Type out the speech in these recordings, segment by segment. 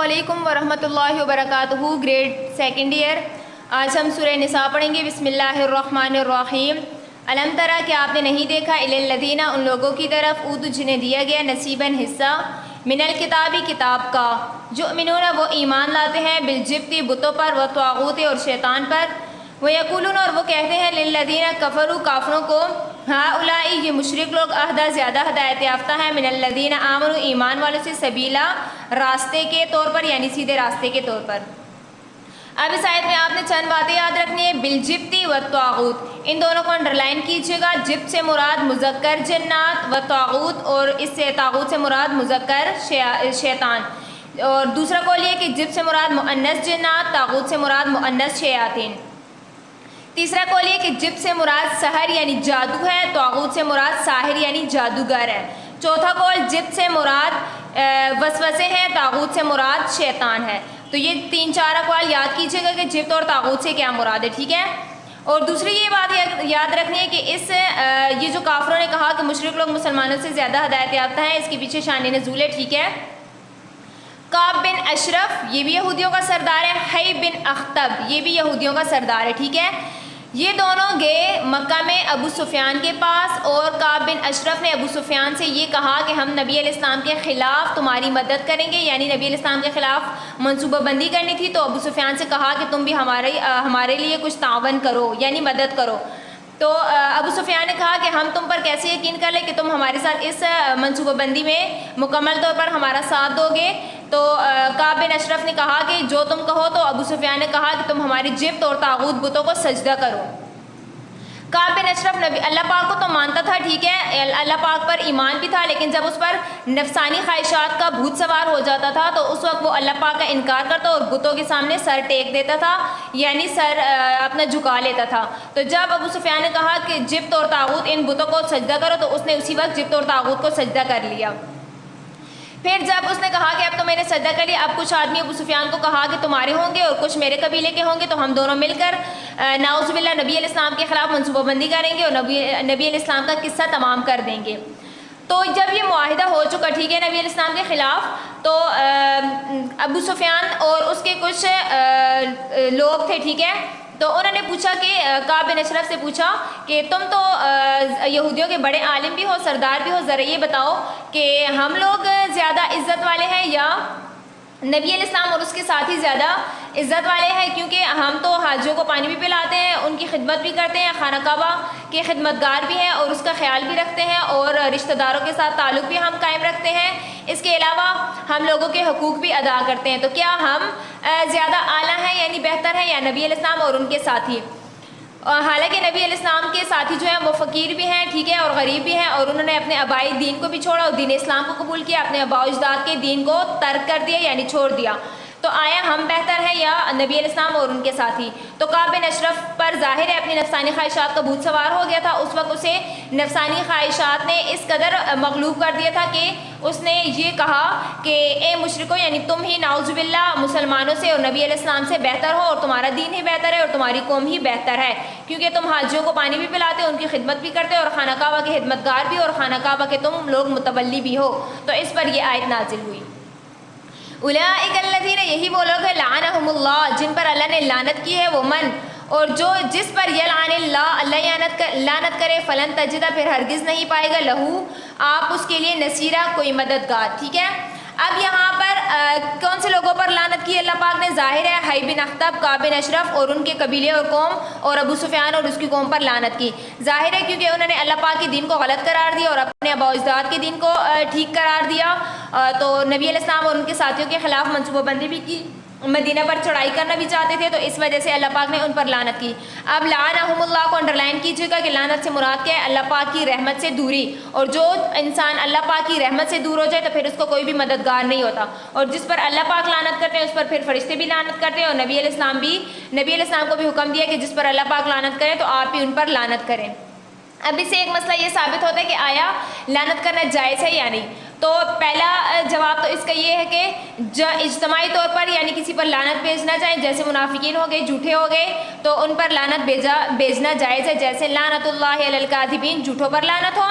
علیکم ورحمۃ اللہ وبرکاتہ. Grade second year. آج ہم سورہ نساء پڑھیں گے. بسم اللہ الرحمن الرحیم. الم ترى کہ آپ نے نہیں دیکھا الی الذین ان لوگوں کی طرف اوتوا جنہیں دیا گیا نصیباً حصہ من الکتابی کتاب کا یؤمنون وہ ایمان لاتے ہیں بالجبت بتوں پر والطاغوت اور شیطان پر ویقولون اور وہ کہتے ہیں للذین کفروا کافروں کو ہؤلاء یہ مشرک لوگ اہدی زیادہ ہدایت یافتہ ہیں من الذین آمنوا ایمان والوں سے سبیلا راستے کے طور پر یعنی سیدھے راستے کے طور پر. اب اس آیت میں آپ نے چند باتیں یاد رکھنی ہے. بالجبتی و طاغوت ان دونوں کو انڈر لائن کیجیے گا. جبت سے مراد مذکر جنات و طاغوت اور اس سے طاغوت سے مراد مذکر شیطان. اور دوسرا قول یہ کہ جبت سے مراد مؤنث جنات طاغوت سے مراد مؤنث شیاطین. تیسرا قول یہ کہ جبت سے مراد سحر یعنی جادو ہے طاغوت سے مراد ساحر یعنی جادوگر ہے. چوتھا قول جبت سے مراد وسوسے ہیں طاغوت سے مراد شیطان ہے. تو یہ تین چار اقوال یاد کیجیے گا کہ جبت اور طاغوت سے کیا مراد ہے. ٹھیک ہے. اور دوسری یہ بات یاد رکھنی ہے کہ یہ جو کافروں نے کہا کہ مشرک لوگ مسلمانوں سے زیادہ ہدایت یافتہ ہیں اس کے پیچھے شان نزول ہے. ٹھیک ہے. کعب بن اشرف یہ بھی یہودیوں کا سردار ہے. حی بن اخطب یہ بھی یہودیوں کا سردار ہے. ٹھیک ہے. یہ دونوں گئے مکہ میں ابو سفیان کے پاس اور کعب بن اشرف نے ابو سفیان سے یہ کہا کہ ہم نبی علیہ السلام کے خلاف تمہاری مدد کریں گے یعنی نبی علیہ السلام کے خلاف منصوبہ بندی کرنی تھی. تو ابو سفیان سے کہا کہ تم بھی ہمارے لیے کچھ تعاون کرو یعنی مدد کرو. تو ابو سفیان نے کہا کہ ہم تم پر کیسے یقین کر لیں کہ تم ہمارے ساتھ اس منصوبہ بندی میں مکمل طور پر ہمارا ساتھ دو گے. تو کعب بن اشرف نے کہا کہ جو تم کہو. تو ابو سفیان نے کہا کہ تم ہماری جبت اور طاغوت بتوں کو سجدہ کرو. کعب بن اشرف نبی اللہ پاک کو تو مانتا تھا. ٹھیک ہے. اللہ پاک پر ایمان بھی تھا لیکن جب اس پر نفسانی خواہشات کا بھوت سوار ہو جاتا تھا تو اس وقت وہ اللہ پاک کا انکار کرتا اور بتوں کے سامنے سر ٹیک دیتا تھا یعنی سر اپنا جھکا لیتا تھا. تو جب ابو سفیان نے کہا کہ جبت اور طاغوت ان بتوں کو سجدہ کرو تو اس نے اسی وقت جبت اور طاغوت کو سجدہ کر لیا. پھر جب اس نے کہا کہ اب تو میں نے سجدہ کر لیا اب کچھ آدمی ابو سفیان کو کہا کہ تمہارے ہوں گے اور کچھ میرے قبیلے کے ہوں گے تو ہم دونوں مل کر نعوذ باللہ نبی علیہ السلام کے خلاف منصوبہ بندی کریں گے اور نبی علیہ السلام کا قصہ تمام کر دیں گے. تو جب یہ معاہدہ ہو چکا ٹھیک ہے نبی علیہ السلام کے خلاف تو ابو سفیان اور اس کے کچھ لوگ تھے. ٹھیک ہے. تو انہوں نے پوچھا کہ کعب بن اشرف سے پوچھا کہ تم تو یہودیوں کے بڑے عالم بھی ہو سردار بھی ہو ذرا یہ بتاؤ کہ ہم لوگ زیادہ عزت والے ہیں یا نبی علیہ السلام اور اس کے ساتھی زیادہ عزت والے ہیں کیونکہ ہم تو حاجیوں کو پانی بھی پلاتے ہیں ان کی خدمت بھی کرتے ہیں خانہ کعبہ کے خدمتگار بھی ہیں اور اس کا خیال بھی رکھتے ہیں اور رشتہ داروں کے ساتھ تعلق بھی ہم قائم رکھتے ہیں. اس کے علاوہ ہم لوگوں کے حقوق بھی ادا کرتے ہیں. تو کیا ہم زیادہ اعلیٰ ہیں یعنی بہتر ہیں یا نبی علیہ السلام اور ان کے ساتھی. حالانکہ نبی علیہ السلام کے ساتھی جو ہیں وہ فقیر بھی ہیں ٹھیک ہے اور غریب بھی ہیں اور انہوں نے اپنے آبائی دین کو بھی چھوڑا اور دین اسلام کو قبول کیا اپنے آباء و اجداد کے دین کو ترک کر دیا یعنی چھوڑ دیا. تو آیا ہم بہتر ہیں یا نبی علیہ السلام اور ان کے ساتھی. تو کعب بن اشرف پر ظاہر ہے اپنی نفسانی خواہشات کا بھوت سوار ہو گیا تھا. اس وقت اسے نفسانی خواہشات نے اس قدر مغلوب کر دیا تھا کہ اس نے یہ کہا کہ اے مشرکو یعنی تم ہی نعوذ باللہ مسلمانوں سے اور نبی علیہ السلام سے بہتر ہو اور تمہارا دین ہی بہتر ہے اور تمہاری قوم ہی بہتر ہے کیونکہ تم حاجیوں کو پانی بھی پلاتے ان کی خدمت بھی کرتے اور خانہ کعبہ کے خدمتگار بھی اور خانہ کعبہ کے تم لوگ متولی بھی ہو. تو اس پر یہ آیت نازل ہوئی. اولئک الذین یہی وہ لوگ ہیں لعنہم اللہ جن پر اللہ نے لعنت کی ہے. وہ من اور جو جس پر یلعن اللہ لعنت کرے فلن تجدہ پھر ہرگز نہیں پائے گا لہو آپ اس کے لیے نصیرہ کوئی مددگار. ٹھیک ہے. اب یہاں پر کون سے لوگوں پر لعنت کی اللہ پاک نے ظاہر ہے حی بن اخطب کعب بن اشرف اور ان کے قبیلے اور قوم اور ابو سفیان اور اس کی قوم پر لعنت کی. ظاہر ہے کیونکہ انہوں نے اللہ پاک کے دین کو غلط قرار دیا اور اپنے آباء و اجداد کے دین کو ٹھیک قرار دیا. تو نبی علیہ السلام اور ان کے ساتھیوں کے خلاف منصوبہ بندی بھی کی مدینہ پر چڑھائی کرنا بھی چاہتے تھے تو اس وجہ سے اللہ پاک نے ان پر لعنت کی. اب لعنہم اللہ کو انڈر لائن کیجیے گا کہ لعنت سے مراد کیا ہے اللہ پاک کی رحمت سے دوری. اور جو انسان اللہ پاک کی رحمت سے دور ہو جائے تو پھر اس کو کوئی بھی مددگار نہیں ہوتا. اور جس پر اللہ پاک لعنت کرتے ہیں اس پر پھر فرشتے بھی لعنت کرتے ہیں اور نبی علیہ السلام کو بھی حکم دیا کہ جس پر اللہ پاک لعنت کرے تو آپ بھی ان پر لعنت کریں. اب اس سے ایک مسئلہ یہ ثابت ہوتا ہے کہ آیا لعنت کرنا جائز ہے یا نہیں. تو پہلا جواب تو اس کا یہ ہے کہ اجتماعی طور پر یعنی کسی پر لعنت بھیجنا چاہیں جیسے منافقین ہو گئے جھوٹے ہو گئے تو ان پر لعنت بھیجنا جائز ہے جیسے لعنت اللہ علی الکاذبین جھوٹوں پر لعنت ہو.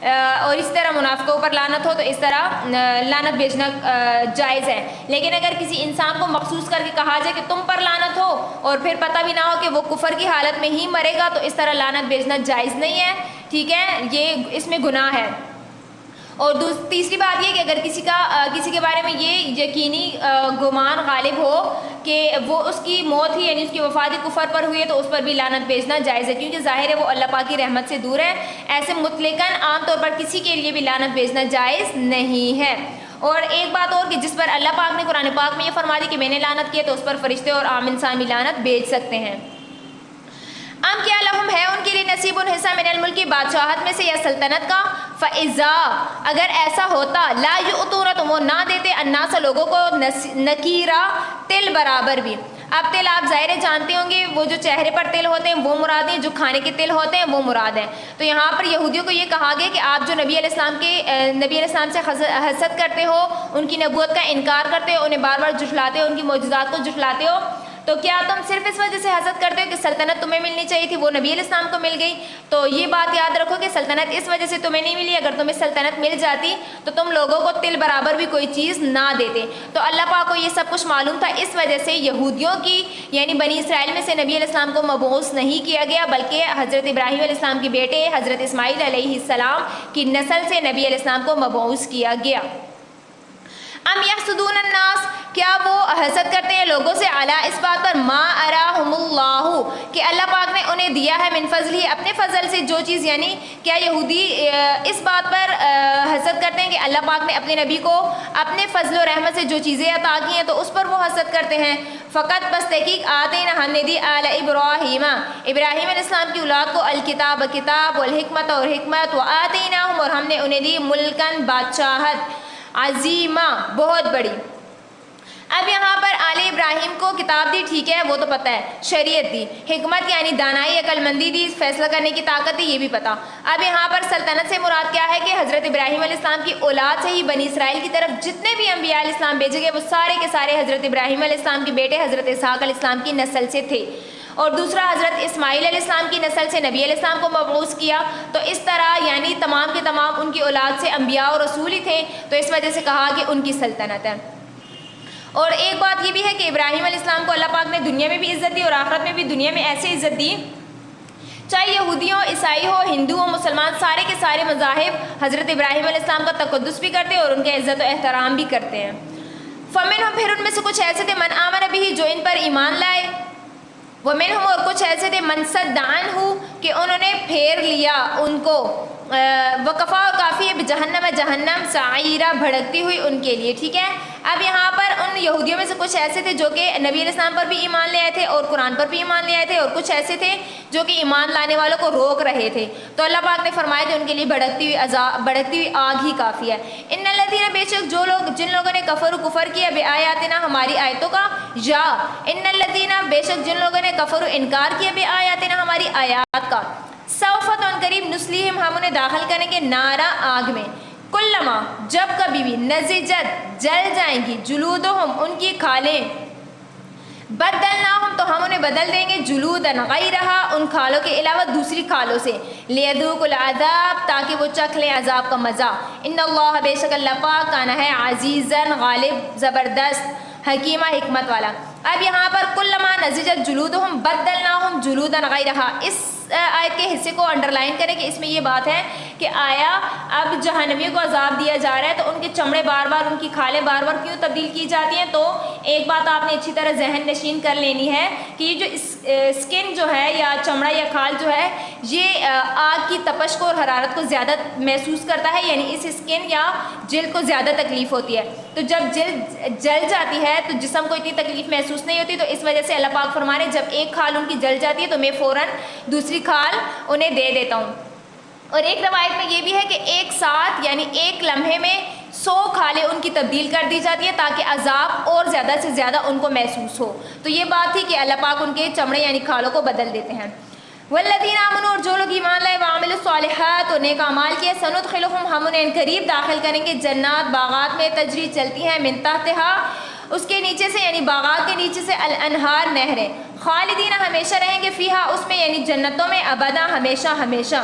اور اس طرح منافقوں پر لعنت ہو تو اس طرح لعنت بھیجنا جائز ہے. لیکن اگر کسی انسان کو مخصوص کر کے کہا جائے کہ تم پر لعنت ہو اور پھر پتہ بھی نہ ہو کہ وہ کفر کی حالت میں ہی مرے گا تو اس طرح لعنت بھیجنا جائز نہیں ہے. ٹھیک ہے, یہ اس میں گناہ ہے. اور تیسری بات یہ کہ اگر کسی کے بارے میں یہ یقینی گمان غالب ہو کہ وہ اس کی موت ہی یعنی اس کی وفات کفر پر ہوئی ہے تو اس پر بھی لعنت بھیجنا جائز ہے, کیونکہ ظاہر ہے وہ اللہ پاک کی رحمت سے دور ہے. ایسے مطلقاً عام طور پر کسی کے لیے بھی لعنت بھیجنا جائز نہیں ہے. اور ایک بات اور کہ جس پر اللہ پاک نے قرآن پاک میں یہ فرما دی کہ میں نے لعنت کی ہے تو اس پر فرشتے اور عام انسان بھی لعنت بھیج سکتے ہیں. ام کیا لہم ہے ان کے لیے نصیب حصہ من الملک کی بادشاہت میں سے یا سلطنت کا. فَإِذَا اگر ایسا ہوتا لا یؤتون تو وہ نہ دیتے الناس لوگوں کو نکیرا تل برابر بھی. اب تل آپ ظاہر جانتے ہوں گے وہ جو چہرے پر تل ہوتے ہیں وہ مراد ہیں, جو کھانے کے تل ہوتے ہیں وہ مراد ہیں. تو یہاں پر یہودیوں کو یہ کہا گیا کہ آپ جو نبی علیہ السلام سے حسد کرتے ہو, ان کی نبوت کا انکار کرتے ہو, انہیں بار بار جھٹلاتے ہو, ان کی معجزات کو جھٹلاتے ہو, تو کیا تم صرف اس وجہ سے حسد کرتے ہو کہ سلطنت تمہیں ملنی چاہیے تھی وہ نبی علیہ السلام کو مل گئی؟ تو یہ بات یاد رکھو کہ سلطنت اس وجہ سے تمہیں نہیں ملی. اگر تمہیں سلطنت مل جاتی تو تم لوگوں کو تل برابر بھی کوئی چیز نہ دیتے. تو اللہ پاک کو یہ سب کچھ معلوم تھا, اس وجہ سے یہودیوں کی یعنی بنی اسرائیل میں سے نبی علیہ السلام کو مبعوث نہیں کیا گیا, بلکہ حضرت ابراہیم علیہ السلام کے بیٹے حضرت اسماعیل علیہ السلام کی نسل سے نبی علیہ السلام کو مبعوث کیا گیا. ام یحسدون الناس کیا وہ حسد کرتے ہیں لوگوں سے علی اس بات پر ما اراہم اللہ کہ اللہ پاک نے انہیں دیا ہے من فضل ہی اپنے فضل سے جو چیز, یعنی کیا یہودی اس بات پر حسد کرتے ہیں کہ اللہ پاک نے اپنے نبی کو اپنے فضل و رحمت سے جو چیزیں عطا کی ہیں تو اس پر وہ حسد کرتے ہیں. فقط بس تحقیق آتینا ہم نے دی آل ابراہیم ابراہیم علیہ السلام کی اولاد کو الکتاب کتاب والحکمت اور حکمت و آتیناہم اور ہم نے انہیں دی ملکن بادشاہت عظیمہ بہت بڑی. اب یہاں پر آل ابراہیم کو کتاب دی, ٹھیک ہے وہ تو پتہ ہے, شریعت دی, حکمت یعنی دانائی عقل مندی دی, فیصلہ کرنے کی طاقت دی, یہ بھی پتہ. اب یہاں پر سلطنت سے مراد کیا ہے کہ حضرت ابراہیم علیہ السلام کی اولاد سے ہی بنی اسرائیل کی طرف جتنے بھی انبیاء علیہ السلام بھیجے گئے وہ سارے کے سارے حضرت ابراہیم علیہ السلام کے بیٹے حضرت اسحاق علیہ السلام کی نسل سے تھے. اور دوسرا حضرت اسماعیل علیہ السلام کی نسل سے نبی علیہ السلام کو مبعوث کیا. تو اس طرح یعنی تمام کے تمام ان کی اولاد سے انبیاء اور رسول ہی تھے, تو اس وجہ سے کہا کہ ان کی سلطنت ہے. اور ایک بات یہ بھی ہے کہ ابراہیم علیہ السلام کو اللہ پاک نے دنیا میں بھی عزت دی اور آخرت میں بھی دنیا میں ایسے عزت دی, چاہے یہودی ہو, عیسائی ہو, ہندو ہو, مسلمان, سارے کے سارے مذاہب حضرت ابراہیم علیہ السلام کا تقدس بھی کرتے ہیں اور ان کے عزت و احترام بھی کرتے ہیں. فمنہم پھر ان میں سے کچھ ایسے تھے من آمن بھی جو ان پر ایمان لائے, ومنہم اور کچھ ایسے تھے من صد عنہ کہ انہوں نے پھیر لیا ان کو, وکفا اور کافی ہے بجہنم جہنم سعیرہ بھڑکتی ہوئی ان کے لیے. ٹھیک ہے, اب یہاں پر ان یہودیوں میں سے کچھ ایسے تھے جو کہ نبی علیہ السلام پر بھی ایمان لے آئے تھے اور قرآن پر بھی ایمان لے آئے تھے, اور کچھ ایسے تھے جو کہ ایمان لانے والوں کو روک رہے تھے. تو اللہ پاک نے فرمایا کہ ان کے لیے بھڑکتی ہوئی آگ ہی کافی ہے. ان الذین بے شک جن لوگوں نے کفر کیا بے آیاتنا ہماری آیتوں کا, یا ان الذین بے شک جن لوگوں نے کفر انکار کیا بے آیاتنا ہماری آیات کا, سوف ان قریب نسلیہم ہم انہیں داخل کریں گے نارا آگ میں, کلما جب کبھی بھی نزجت جل جائیں گی جلودہم ان کی کھالیں, بدلناہم تو ہم انہیں بدل دیں گے جلودن غیرہا ان کھالوں کے علاوہ دوسری کھالوں سے, لیذوقوا العذاب تاکہ وہ چکھ لیں عذاب کا مزہ. ان اللہ بے شک اللہ پاک کان ہے عزیزاً غالب زبردست حکیمہ حکمت والا. اب یہاں پر کلما نزجت جلودہم بدلناہم جلودن غیرہا, اس آیت کے حصے کو انڈر لائن کریں کہ اس میں یہ بات ہے کہ آیا اب جہنمیوں کو عذاب دیا جا رہا ہے تو ان کے چمڑے بار بار, ان کی کھالیں بار بار کیوں تبدیل کی جاتی ہیں؟ تو ایک بات آپ نے اچھی طرح ذہن نشین کر لینی ہے کہ یہ جو اسکن جو ہے یا چمڑا یا کھال جو ہے یہ آگ کی تپش کو اور حرارت کو زیادہ محسوس کرتا ہے, یعنی اس اسکن یا جلد کو زیادہ تکلیف ہوتی ہے. تو جب جلد جل جاتی ہے تو جسم کو اتنی تکلیف محسوس نہیں ہوتی, تو اس وجہ سے اللہ پاک فرما رہے ہیں جب ایک کھال ان کی جل جاتی ہے تو میں فوراً دوسری کھال انہیں دے دیتا ہوں. اور ایک روایت میں یہ بھی ہے کہ ایک ساتھ یعنی ایک لمحے میں 100 کھالیں ان کی تبدیل کر دی جاتی ہے تاکہ عذاب اور زیادہ سے زیادہ ان کو محسوس ہو. تو یہ بات تھی کہ اللہ پاک ان کے چمڑے یعنی کھالوں کو بدل دیتے ہیں. والذین آمنوا اور جو لوگ ایمان لائے وعملوا الصالحات اور نیک اعمال کیے, سندخلہم ہم انہیں قریب داخل کریں گے جنات باغات میں تجری چلتی ہیں من تحتہا اس کے نیچے سے یعنی باغات کے نیچے سے الانہار نہریں, خالدین ہمیشہ رہیں گے فیہا اس میں یعنی جنتوں میں, ابدا ہمیشہ ہمیشہ.